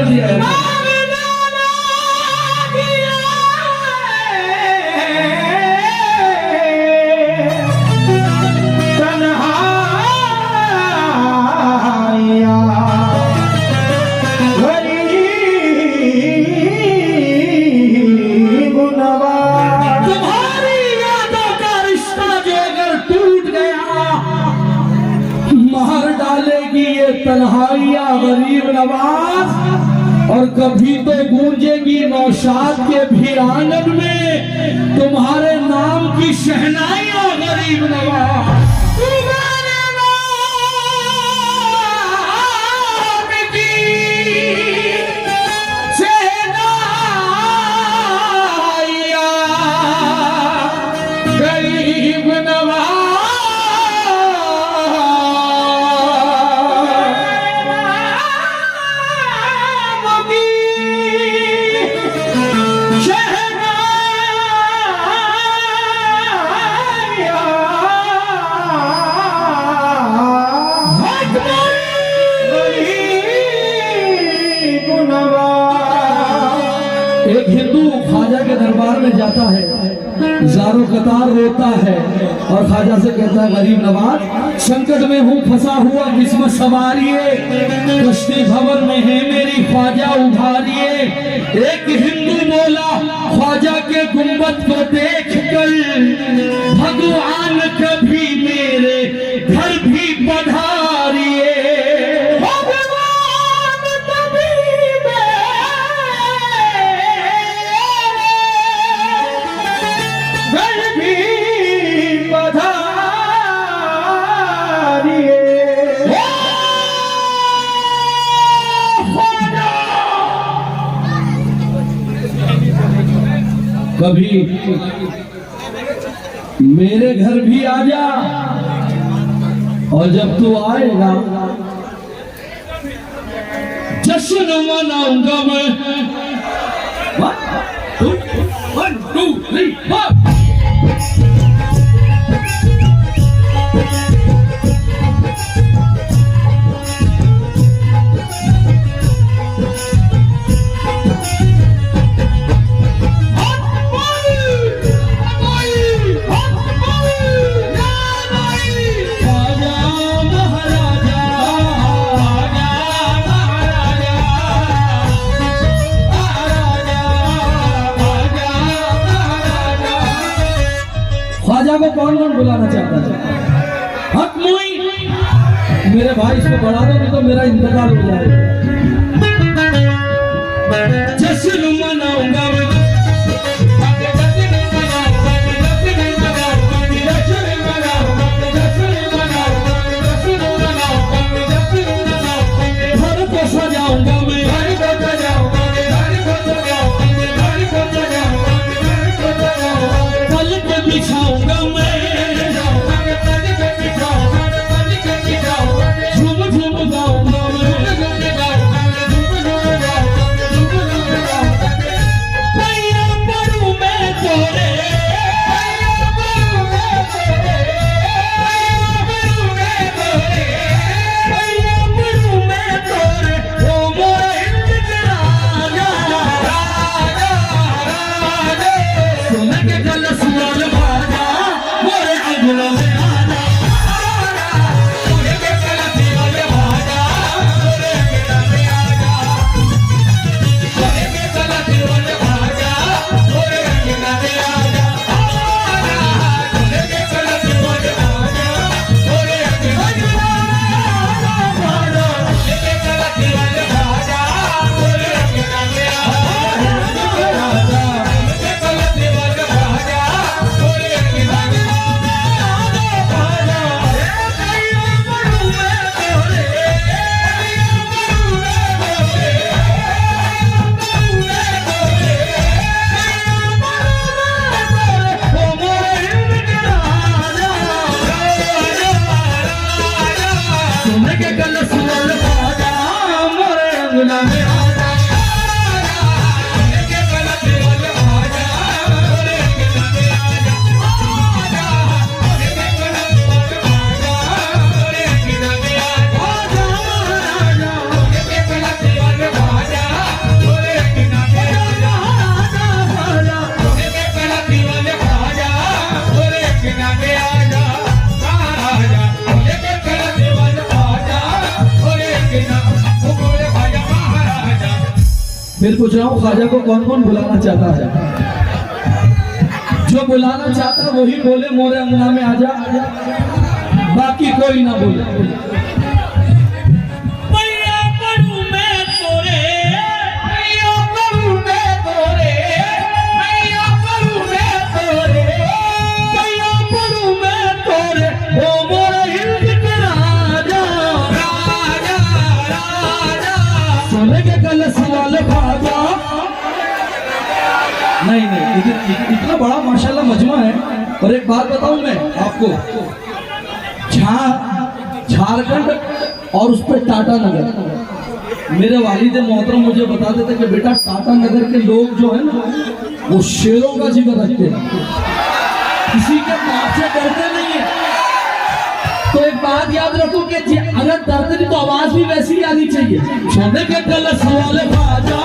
कर दिया है। तन्हाइया गरीब नवाज और कभी तो गूंजेगी नौशाद के भी आंगन में तुम्हारे नाम की शहनाइयां गरीब नवाज। एक हिंदू ख्वाजा के दरबार में जाता है, जारो कतार रोता है और ख्वाजा से कहता है गरीब नवाज संकट में हूँ फंसा हुआ किस्मत संवारिए, कश्ती भवन में है मेरी ख्वाजा उभारिए। एक हिंदू बोला ख्वाजा के गुंबद को देख कर भगवान कभी मेरे घर भी पधारिए। कभी मेरे घर भी आ जा और जब तू आएगा जश्न मनाऊंगा मैं। 1 2 3 4 ख्वाजा को कौन कौन बुलाना चाहता है? हक मुई मेरे भाई इसको बढ़ा दो नहीं तो मेरा इंतकाल हो जाएगा। जश्न मनाऊंगा मैं घर को सजाऊंगा मैं पल पे बिछाऊंगा मैं झूम झूम गाऊंगा मैं। फिर पूछ रहा हूँ ख्वाजा को कौन कौन बुलाना चाहता है? जो बुलाना चाहता है वही बोले मोरे अंगना में आजा, बाकी कोई ना बोले। नहीं, इतना बड़ा माशाल्लाह मजमा है। और एक बात बताऊं मैं आपको, झारखंड और उस पर टाटा नगर, मेरे वालिद मोहतरम मुझे बताते थे कि बेटा टाटा नगर के लोग जो है ना वो शेरों का जिगर रखते हैं, किसी के बाप से डरते नहीं है। तो एक बात याद रखो कि अगर डरते नहीं तो आवाज भी वैसी ही आनी चाहिए। सोने के कलश वाले ख्वाजा,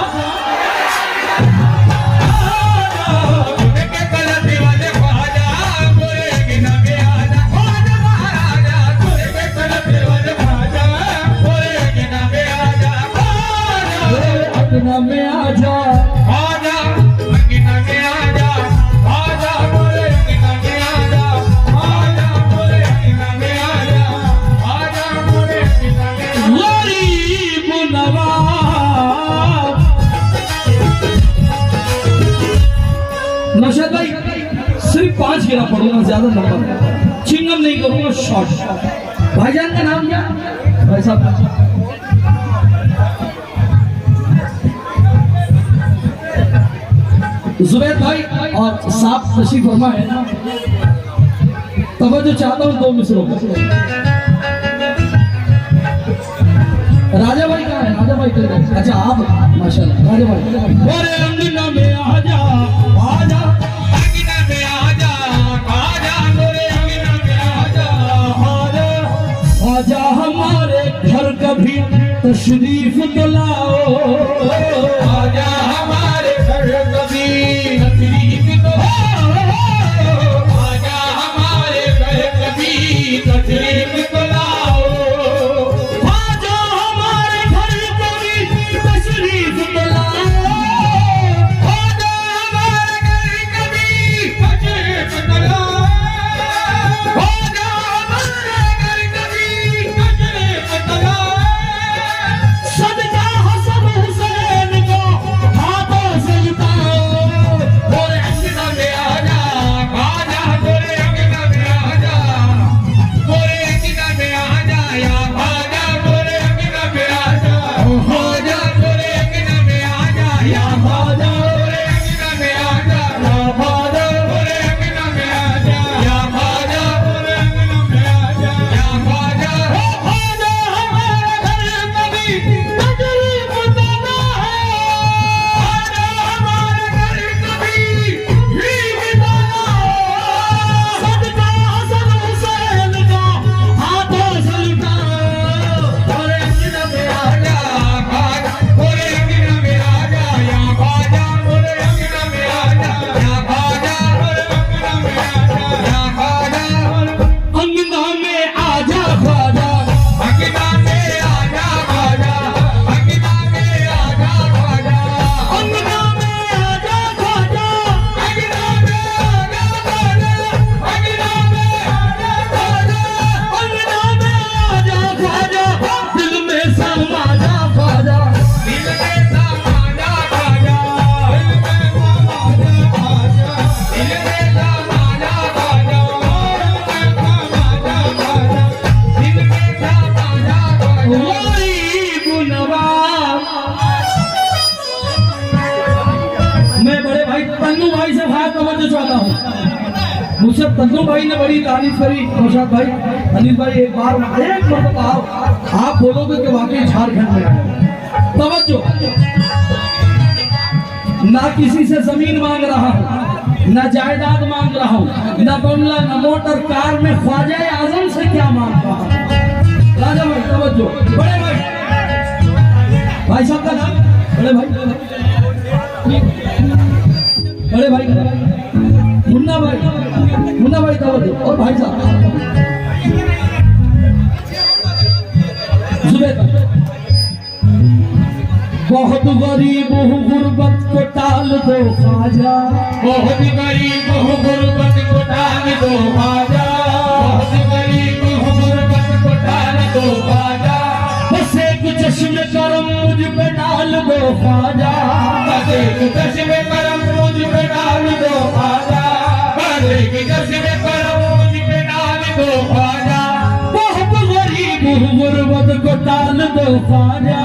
में आजा आजा अंगिना में आजा आजा मोरे अंगिना में आजा आजा मोरे अंगिना में आजा आजा मोरे अंगिना में गरीब नवाज। नौशाद भाई सिर्फ 5 गिरा पढ़ूंगा, ज्यादा नंबर चिंगम नहीं करूंगा, शॉर्ट। भाईजान का नाम क्या? भाई साहब जुबैर भाई और साफ नशीब फरमा है। तब जो चाहता हूँ 2 मिसरों का। राजा भाई कहाँ है? राजा भाई कहाँ? अच्छा आप माशाल्लाह राजा भाई। मोरे अंगना में आजा आजा अंगना में आजा आजा मोरे अंगना में आजा आजा आजा हमारे घर कभी तशरीफ तो लाओ, आजा हमारे घर कभी तशरीफ तो लाओ, आजा हमारे घर कभी तशरीफ तो लाओ, आजा हमारे घर कभी तशरीफ तो लाओ, आजा हमारे घर कभी तशरीफ तो लाओ, आजा हमारे घर कभी तशरीफ तो लाओ। सदका हसन हुसैन को हाथों से लुटाओ, मोरे अंगना में आजा आजा मोरे अंगना में आजा मोरे अंगना में आजा या आजा मोरे अंगना में आजा आजा मोरे अंगना में आजा या आजा मोरे अंगना में आजा या आजा मोरे अंगना में आजा या आजा मोरे अंगना में आजा या आजा आजा हमारे घर कभी तशरीफ तो ना है, आजा हमारे घर कभी तशरीफ तो ना हो, सदका हसन हुसैन का हाथों से लुटाओ, मोरे अंगना में आजा आजा मोरे अंगना में आजा या आजा मोरे अंगना में आजा या आजा मोरे अंगना में आजा या आजा अंगना में आजा ख्वाजा, अंगना में आजा ख्वाजा, अंगना में आजा ख्वाजा, अंगना में आजा ख्वाजा, अंगना में आजा ख्वाजा, अंगना में आजा ख्वाजा, अंगना में आजा ख्वाजा, दिल में समा जा ख्वाजा, दिल में समा जा ख्वाजा, दिल में समा जा ख्वाजा, दिल में समा जा ख्वाजा, दिल में समा जा ख्वाजा। गरीब नवाज। मैं बड़े भाई तन्नू भाई से भाई तवज्जो चाहता हूँ। मुझसे तन्नू भाई ने बड़ी तारीफ करी। नौशाद भाई, अनिल भाई एक मरतबा आप बोलोगे कि वाकई झारखंड में आए। तवज्जो, ना किसी से जमीन मांग रहा हूँ, ना जायदाद मांग रहा हूँ, ना बंगला, ना मोटर कार में ख्वाजा आजम से क्या मांग रहा हूँ। राजा भाई तवज्जो, बड़े भाई साहब का नाम बड़े भाई मुन्ना भाई तवज्जो, और भाई साहब जुबैर, बहुत गरीब हूँ गुर्बत को टाल दो ख्वाजा, बहुत गरीब हूँ गुर्बत को टाल दो ख्वाजा, बहुत गरीब हूँ गुर्बत को टाल दो ख्वाजा, बस एक चश्मे करम मुझ पे डाल दो ख्वाजा, बस एक चश्मे करम मुझ पे डाल दो ख्वाजा, बस एक चश्मे करम मुझ पे डाल दो ख्वाजा, बहुत गरीब हूँ गुर्बत को टाल दो ख्वाजा,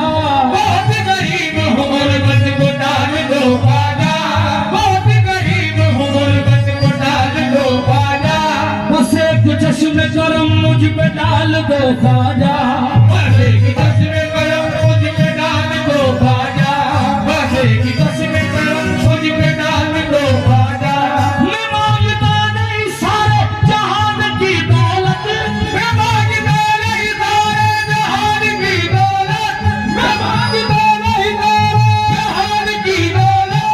बहुत गरीब हूँ गुर्बत को टाल दो ख्वाजा, बहुत गरीब हूँ गुर्बत को टाल दो ख्वाजा, बस एक चश्मे करम मुझ पे डाल दो ख्वाजा, बस एक चश्मे करम मुझ पे डाल दो ख्वाजा, बस एक चश्मे करम मुझ पे डाल दो ख्वाजा, मैं मांगता नहीं सारे जहान की दौलत, मैं मांगता नहीं सारे जहान की दौलत, मैं मांगता नहीं सारे जहान की दौलत,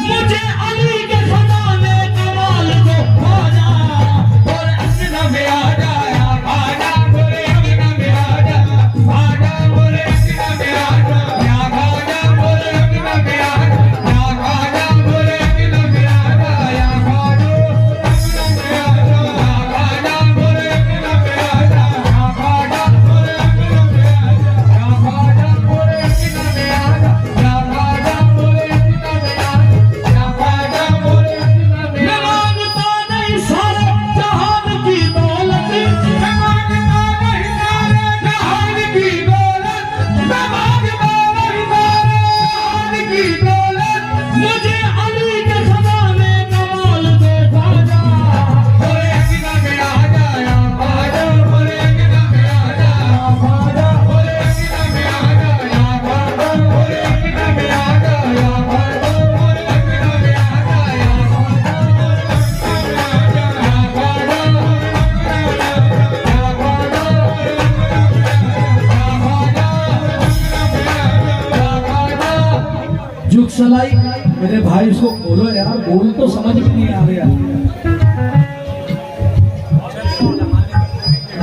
मुझे अली के खजाने कमाल दो ख्वाजा, और अंगना में आ जाया ख्वाजा, बोले अंगना में आ जा ख्वाजा, बोले अंगना में आ जा या ख्वाजा, बोले अंगना में आ जा या ख्वाजा, बोले अंगना में आ जा या ख्वाजा, अंगना में आ जा या ख्वाजा, बोले अंगना में आ जा या ख्वाजा, बोले अंगना में आ जा या ख्वाजा, बोले अंगना में आ जा या ख्वाजा, बोले अंगना में आ जा या ख्वाजा, बोले अंगना में मैं मांगता नहीं सारे जहान की दौलत, मैं मांगता नहीं सारे जहान की दौलत, मैं मांगता नहीं सारे जहान की दौलत, मुझे अली के खजाने कमाल दो ख्वाजा, बोले अंगना में आ जा या ख्वाजा, बोले अंगना में आ जा या ख्वाजा, बोले अंगना में आ जा या ख्वाजा, बोले अंगना में आ जा या ख्वाजा, बोले अंगना में आ जा या ख्वाजा, बोले अंगना में आ जा या ख्वाजा, जुग सलाई मेरे भाई इसको खोलो यार, बोल तो समझ में नहीं आ रहा,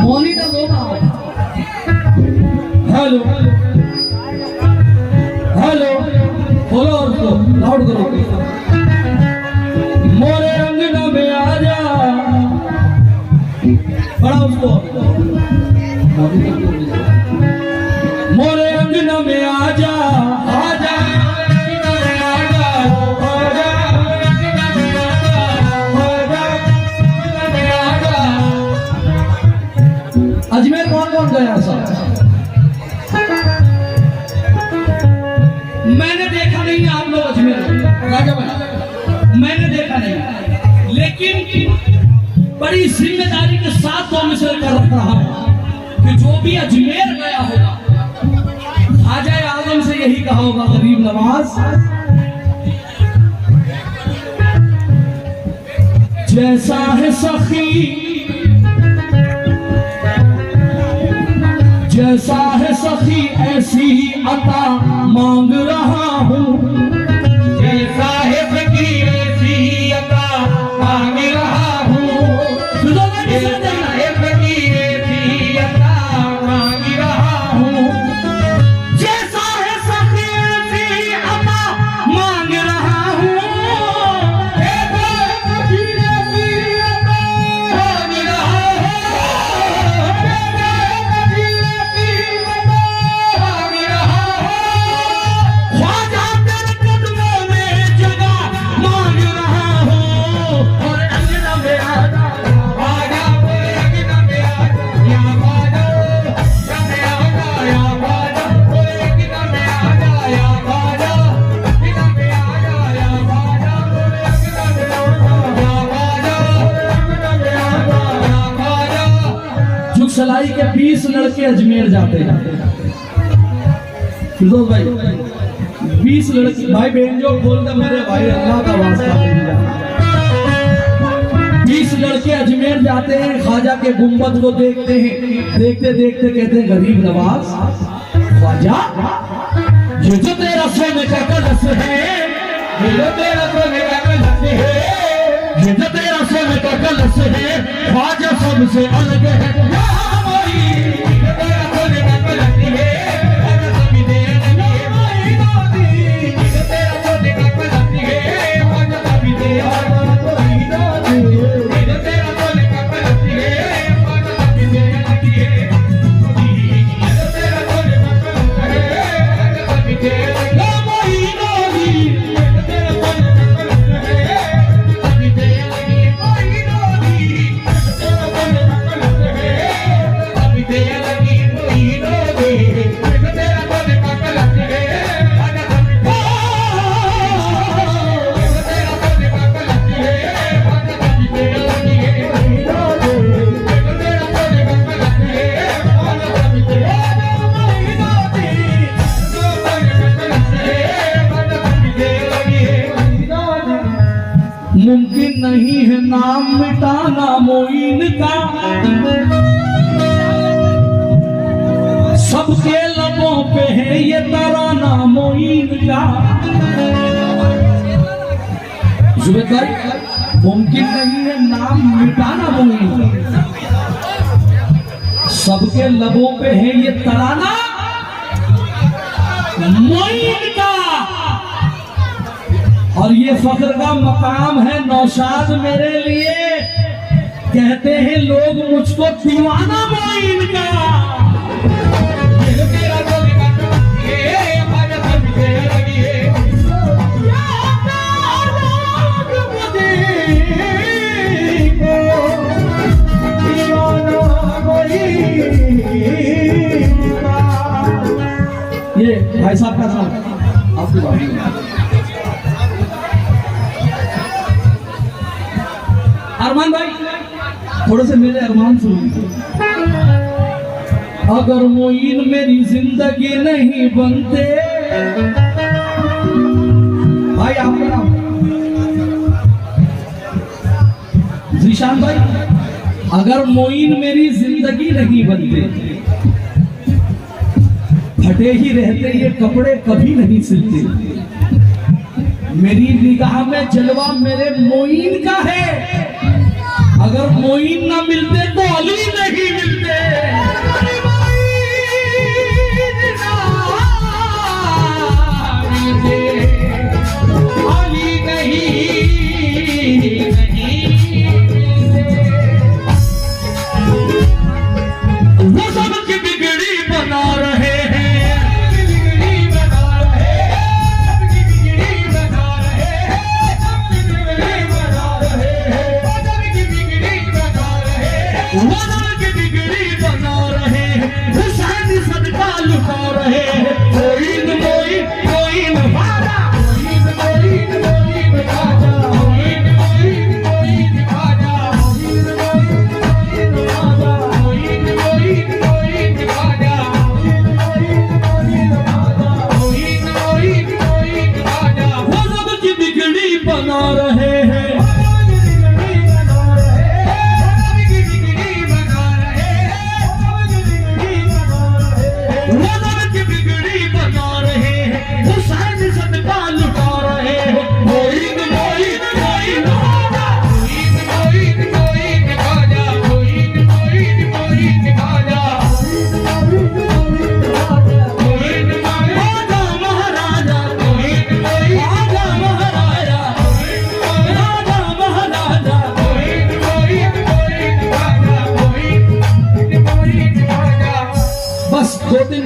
मॉनिटर दो ना, हेलो हेलो खोलो और उसको लाउड करो, मोरे अंगना में आ जा, बड़ा उसको मोरे अंगना में आ जा, आ जा अंगना में आ जा, आ जा अंगना में आ जा, आ जा अंगना में आ जा। अजमेर कौन कौन गया सब? मैंने देखा नहीं है आप लोग अजमेर, राजा भाई मैंने देखा नहीं, लेकिन बड़ी जिम्मेदारी के साथ तो मैं कर रहा हूं कि जो भी अजमेर गया होगा ख्वाजा आजम से यही कहा होगा, गरीब नवाज जैसा है सखी, जैसा है सखी ऐसी ही अता मांग रहा हूँ, जैसा है फकीर ऐसी अता मांग रहा हूँ, जैसा है फकीर ऐसी अता मांग रहा हूँ, जैसा है सखी ऐसी अता मांग रहा हूँ, जैसा है फकीर ऐसी अता मांग रहा हूँ, जैसा है फकीर ऐसी अता मांग रहा हूँ, ख्वाजा तेरे कदमों में जगह मांग रहा हूँ, और अंगना में आ जा, ख्वाजा बोले अंगना में आ जा या ख्वाजा, अंगना में आ जा या ख्वाजा, बोले अंगना में आ जा या ख्वाजा, अंगना में आ जा या ख्वाजा, बोले अंगना में आ जा या ख्वाजा, अंगना में आ जा या ख्वाजा। जुग सलाई के 20 लड़के अजमेर जाते हैं, फिरोज भाई 20 लड़के, भाई बहन जो बोलते मेरे भाई अल्लाह का वास्ता दे, 20 लड़के अजमेर जाते हैं, ख्वाजा के गुंबद को देखते हैं, देखते देखते कहते हैं गरीब नवाज ख्वाजा ये जो तेरा सोने का कलश है, ये जो तेरा सोने का कलश है, ये जो तेरा सोने का कलश है, ख्वाजा सबसे अलग है, या हमारी ये जो तेरा सोने का कलश है, ख्वाजा सबसे अलग है, मुमकिन नहीं है नाम मिटाना मोइन का, सबके लबों पे है ये तराना मोइन का। जुबेद भाई, मुमकिन नहीं है नाम मिटाना मोइन, सबके लबों पे है ये तराना मोइन का। और ये फख्र का मकाम है नौशाद मेरे लिए, कहते हैं लोग मुझको दीवाना मोइन का। ये भाई साहब का नाम आपकी बात। अरमान भाई, थोड़े से मेरे अरमान सुनिए। अगर मोइन मेरी जिंदगी नहीं बनते, भाई आपका नाम जीशान भाई, अगर मोइन मेरी जिंदगी नहीं बनते, फटे ही रहते ये कपड़े कभी नहीं सिलते। मेरी निगाह में जलवा मेरे मोइन का है, अगर मोइन ना मिलते तो अली नहीं मिलते। अली नहीं वो सबकी बिगड़ी बना रहे हैं,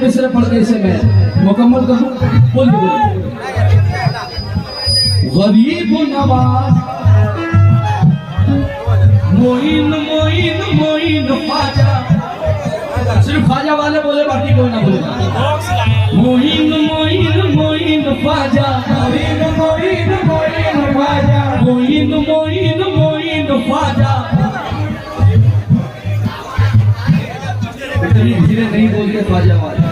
मिसरे पढ़ के इसे मैं मुकम्मल करूं। बोलिए गरीब नवाज मोइन मोइन मोइन ख्वाजा, सिर्फ ख्वाजा वाले बोले बाकी कोई ना बोले। मोइन मोइन मोइन ख्वाजा, मोइन मोइन मोइन ख्वाजा, मोइन मोइन मोइन ख्वाजा। इतनी धीरे नहीं बोलते ख्वाजा वाले।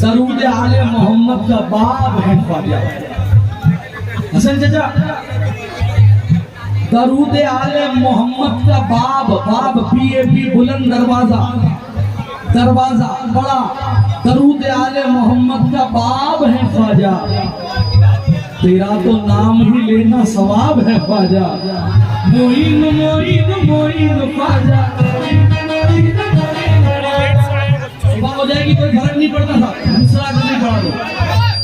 दरूद आले मोहम्मद का बाप है ख्वाजा हसन चाचा। दरूद आले मोहम्मद का बाप पीएपी बुलंद दरवाजा दरवाजा बड़ा। दरूद आले मोहम्मद का बाप है ख्वाजा, तेरा तो नाम ही लेना सवाब है ख्वाजा। मोइन मोइन मोइन ख्वाजा। सुबह हो जाएगी कोई फर्क नहीं पड़ता था, दूसरा नहीं पड़ा दो।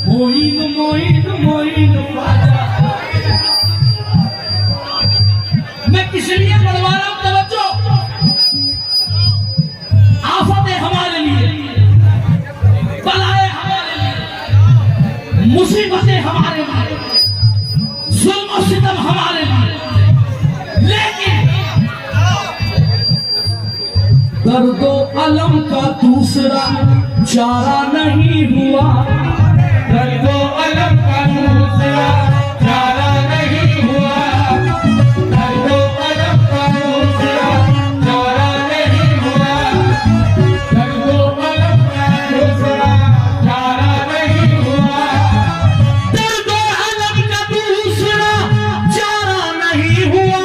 मोइन मोइन मोइन ख्वाजा। मैं किस लिए पढ़वा रहा हूँ, तवज्जो। मुसीबतें हमारे लिए, जुल्म और सितम हमारे लिए, लेकिन दर्दो अलम का दूसरा चारा नहीं हुआ। दर्दो अलम का दूसरा चारा नहीं हुआ। दर्दो अलम का दूसरा चारा नहीं हुआ। दर्दो अलम का दूसरा चारा नहीं हुआ। दर्दो अलम का दूसरा चारा नहीं हुआ।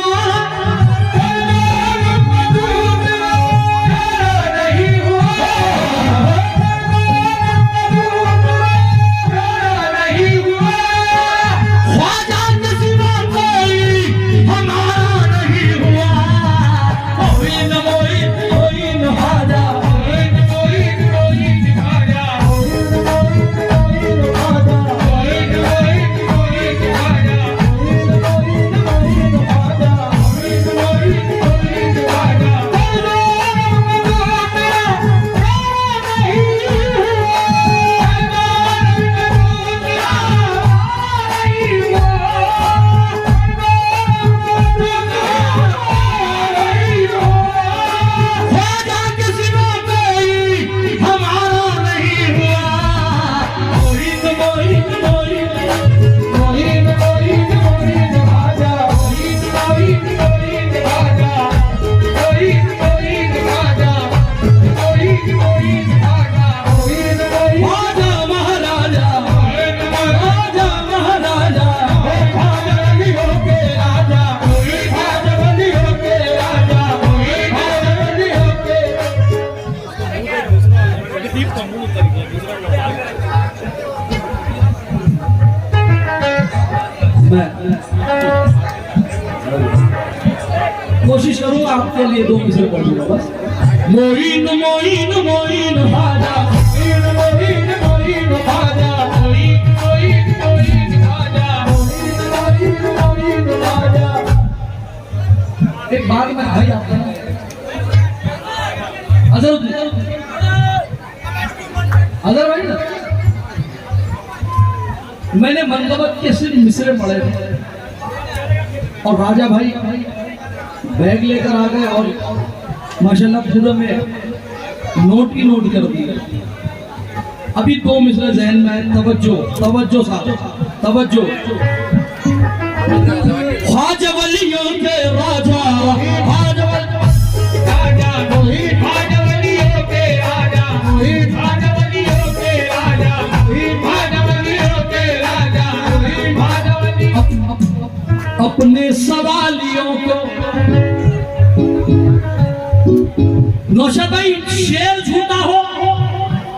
कोशिश करूंगा आपके लिए 2 मिसरे पढ़ूंगा बस। मोइन मोइन मोइन हाजा, मोइन मोइन मोइन हाजा, मोइन मोइन मोइन हाजा, मोइन मोइन मोइन हाजा। एक बात मैं भाई आपको अजर भाई ना, मैंने मनकबत के सिर्फ मिसरे पढ़े थे और राजा भाई बैग लेकर आ गए और माशाल्लाह पूरा में नोट ही नोट कर दिए। अभी 2 मिसरे ज़हन में, तवज्जो तवज्जो साहब तवज्जो। ख्वाजा वलियों के राजा, ख्वाजा राजा मोहित, ख्वाजा वलियों के राजा मोहित, ख्वाजा वलियों के राजा मोहित, ख्वाजा वलियों के राजा मोहित, ख्वाजा वलियों। अपने सवालियों को नौशाद भाई, शेर झूठा हो,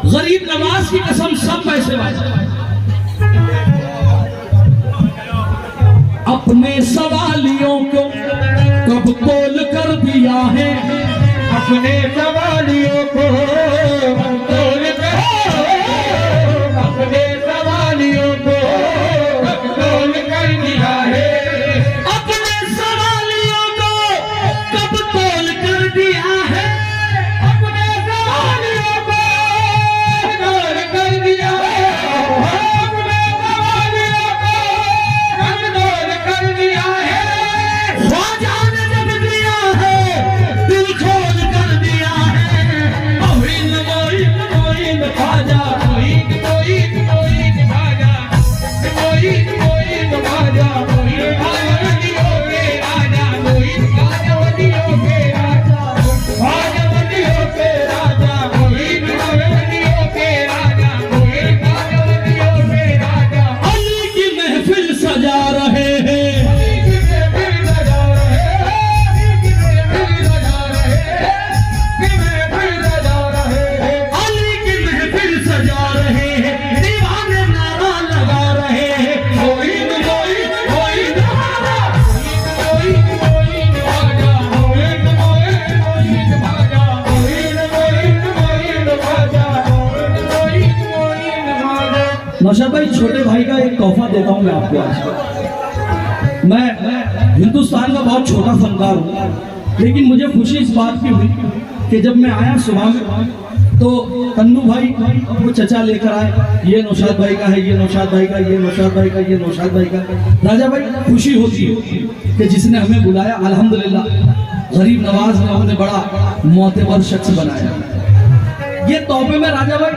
गरीब नवाज की कसम सब पैसे वाले। अपने सवालियों को कब तोल कर दिया है, अपने सवालियों को तोल कर, अपने सवालियों को तोल कर दिया है, अपने सवालियों को कब तोल कर दिया है, अपने सवालियों को तोल कर दिया है, अपने सवालियों को तोल कर दिया है। ख्वाजा ने जब दिया है दिल खोल कर दिया है। मोइन मोइन मोइन ख्वाजा, मोहित मोहित मोहित ख्वाजा, मोहित मोहित ख्वाजा, मोहित ख्वाजा वलियों के राजा, मोहित ख्वाजा वलियों के राजा, ख्वाजा वलियों के राजा, मोहित ख्वाजा वलियों के राजा, मोहित ख्वाजा वलियों के राजा। अली की महफिल सजा रहे हैं, अली की महफिल सजा रहे हैं, अली की महफिल सजा रहे हैं, की महफिल सजा रहे हैं। अली की महफिल सजा रहे हैं, दीवाने नारा लगा रहे हैं। मोइन मोइन मोइन ख्वाजा, मोइन मोइन ख्वाजा, मोइन मोइन मोइन ख्वाजा, मोइन मोइन मोइन ख्वाजा, मोइन मोइन मोइन ख्वाजा। नौशाद भाई, छोटे भाई का एक तोहफा देता हूँ मैं आपको आज। मैं हिंदुस्तान का बहुत छोटा फनकार हूँ, लेकिन मुझे खुशी इस बात की हुई कि जब मैं आया सुबह में तो कन्नू भाई वो चचा लेकर आए, ये नौशाद भाई का है, ये नौशाद भाई का, ये नौशाद भाई का, ये नौशाद भाई का। राजा भाई खुशी होती है कि जिसने हमें बुलाया अल्हम्दुलिल्लाह गरीब नवाज ने हमने बड़ा मोतबर शख्स बनाया। ये तोहफे में राजा भाई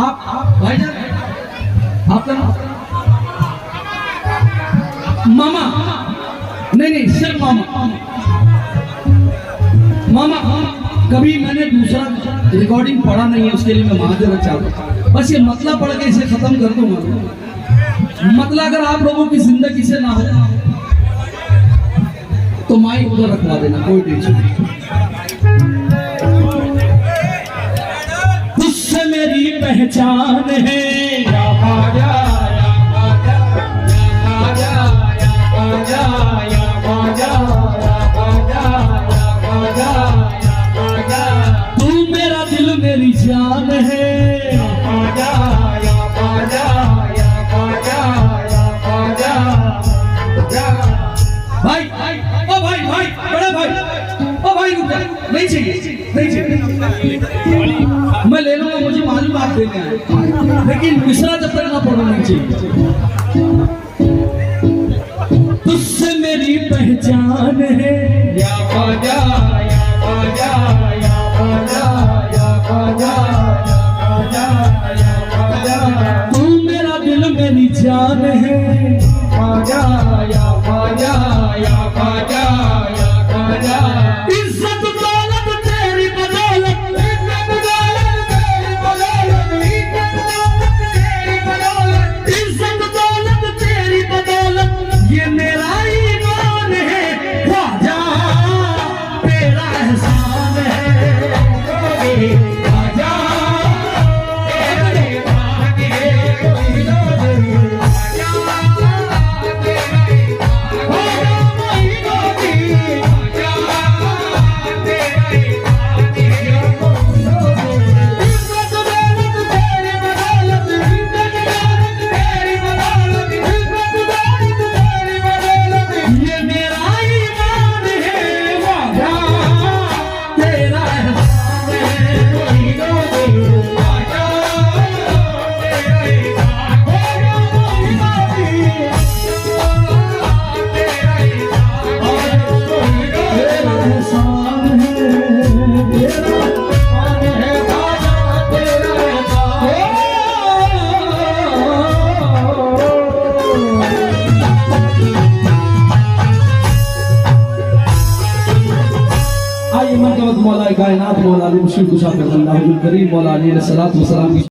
आप भाईजान आपका मामा नहीं सिर्फ मामा कभी मैंने दूसरा रिकॉर्डिंग पढ़ा नहीं है, उसके लिए मैं माजरत चाहता हूं। बस ये मतला पढ़ के इसे खत्म कर दूंगा। मतला अगर आप लोगों की जिंदगी से ना हो तो माइक उधर रखवा देना, कोई टेंशन नहीं। तुझसे मेरी पहचान है या बाजा या बाजा या बाजा या बाजा या बाजा या बाजा या बाजा या बाजा तू मेरा दिल मेरी जान है। या बाजा या बाजा या बाजा या बाजा या भाई ओ भाई बड़े भाई ओ भाई रुक जा, नहीं चाहिए नहीं चाहिए, मैं ले लूंगा, मुझे मालूम आप देने आए, लेकिन मिश्रा जब तक ना पढ़ो नहीं चाहिए। तुझसे मेरी पहचान है या बाजा या बाजा या बाजा या बाजा या बाजा या बाजा तू मेरा दिल मेरी जान है। बाजा या बाजा या बाजा या बाजा इज्जत दौलत तेरी बदौलत, इज्जत दौलत तेरी बदौलत, इज्जत दौलत तेरी बदौलत, इज्जत दौलत तेरी बदौलत ये मेरा ईमान है। ख्वाजा तेरा एहसान है। बाजा तेरे बागे कोई नो दे, बाजा तेरे बागे कोई नो दे, बाजा तेरे बागे कोई नो दे। इज्जत दौलत तेरी बदौलत, इज्जत दौलत तेरी बदौलत, इज्जत दौलत तेरी बदौलत ये मेरा ईमान है। ख्वाजा तेरा एहसान है। कोई नो दे, बाजा तेरे बागे कोई नो दे, तेरा एहसान है, तेरा आइए मरतबत मौला कायनात मौला अली मुशीर कुशा कर अल्लाह करीम मौला अली अलैहिस्सलातु वस्सलाम की